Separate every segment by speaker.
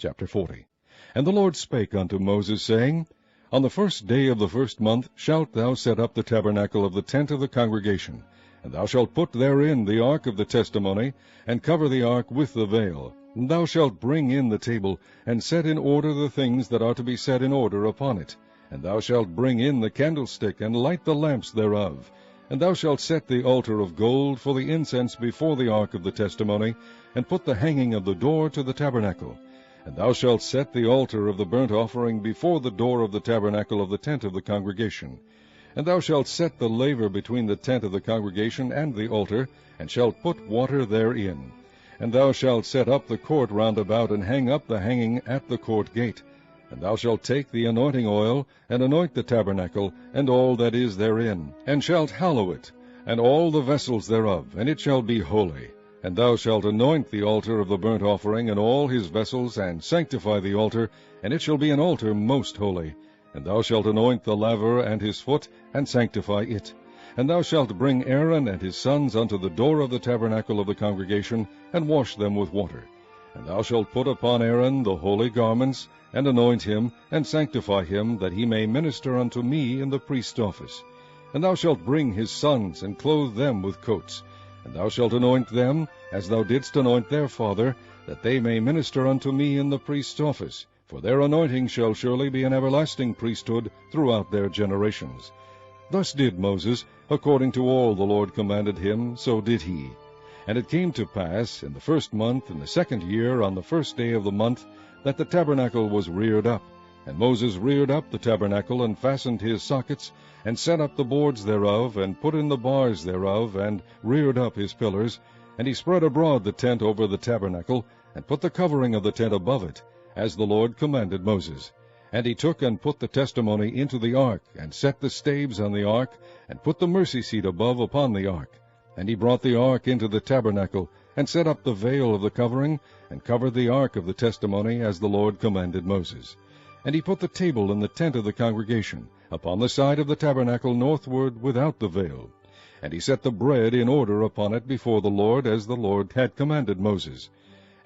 Speaker 1: Chapter 40. And the Lord spake unto Moses, saying, On the 1st day of the 1st month shalt thou set up the tabernacle of the tent of the congregation, and thou shalt put therein the ark of the testimony, and cover the ark with the vail. And thou shalt bring in the table, and set in order the things that are to be set in order upon it. And thou shalt bring in the candlestick, and light the lamps thereof. And thou shalt set the altar of gold for the incense before the ark of the testimony, and put the hanging of the door to the tabernacle. And thou shalt set the altar of the burnt offering before the door of the tabernacle of the tent of the congregation. And thou shalt set the laver between the tent of the congregation and the altar, and shalt put water therein. And thou shalt set up the court round about, and hang up the hanging at the court gate. And thou shalt take the anointing oil, and anoint the tabernacle, and all that is therein, and shalt hallow it, and all the vessels thereof, and it shall be holy. And thou shalt anoint the altar of the burnt offering, and all his vessels, and sanctify the altar, and it shall be an altar most holy. And thou shalt anoint the laver and his foot, and sanctify it. And thou shalt bring Aaron and his sons unto the door of the tabernacle of the congregation, and wash them with water. And thou shalt put upon Aaron the holy garments, and anoint him, and sanctify him, that he may minister unto me in the priest's office. And thou shalt bring his sons, and clothe them with coats. And thou shalt anoint them, as thou didst anoint their father, that they may minister unto me in the priest's office. For their anointing shall surely be an everlasting priesthood throughout their generations. Thus did Moses, according to all the Lord commanded him, so did he. And it came to pass, in the 1st month, in the 2nd year, on the 1st day of the month, that the tabernacle was reared up. And Moses reared up the tabernacle, and fastened his sockets, and set up the boards thereof, and put in the bars thereof, and reared up his pillars. And he spread abroad the tent over the tabernacle, and put the covering of the tent above it, as the Lord commanded Moses. And he took and put the testimony into the ark, and set the staves on the ark, and put the mercy seat above upon the ark. And he brought the ark into the tabernacle, and set up the vail of the covering, and covered the ark of the testimony, as the Lord commanded Moses. And he put the table in the tent of the congregation, upon the side of the tabernacle northward without the vail. And he set the bread in order upon it before the Lord, as the Lord had commanded Moses.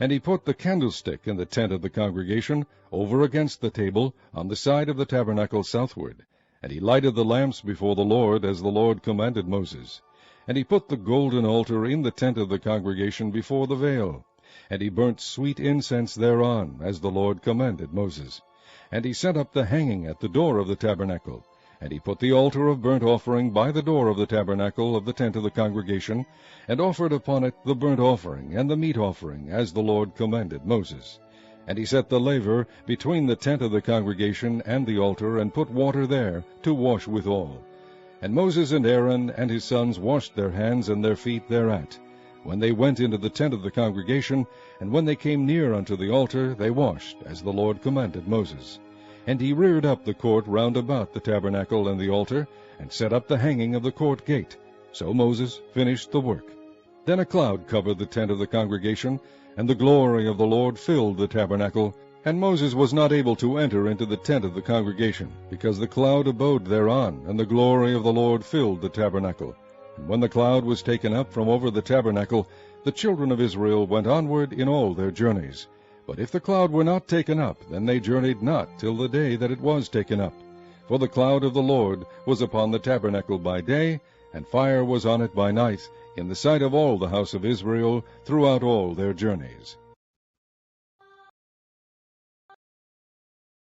Speaker 1: And he put the candlestick in the tent of the congregation, over against the table, on the side of the tabernacle southward. And he lighted the lamps before the Lord, as the Lord commanded Moses. And he put the golden altar in the tent of the congregation before the vail. And he burnt sweet incense thereon, as the Lord commanded Moses. And he set up the hanging at the door of the tabernacle. And he put the altar of burnt offering by the door of the tabernacle of the tent of the congregation, and offered upon it the burnt offering and the meat offering, as the Lord commanded Moses. And he set the laver between the tent of the congregation and the altar, and put water there to wash withal. And Moses and Aaron and his sons washed their hands and their feet thereat, when they went into the tent of the congregation, and when they came near unto the altar, they washed, as the Lord commanded Moses. And he reared up the court round about the tabernacle and the altar, and set up the hanging of the court gate. So Moses finished the work. Then a cloud covered the tent of the congregation, and the glory of the Lord filled the tabernacle. And Moses was not able to enter into the tent of the congregation, because the cloud abode thereon, and the glory of the Lord filled the tabernacle. And when the cloud was taken up from over the tabernacle, the children of Israel went onward in all their journeys. But if the cloud were not taken up, then they journeyed not till the day that it was taken up. For the cloud of the Lord was upon the tabernacle by day, and fire was on it by night, in the sight of all the house of Israel throughout all their journeys.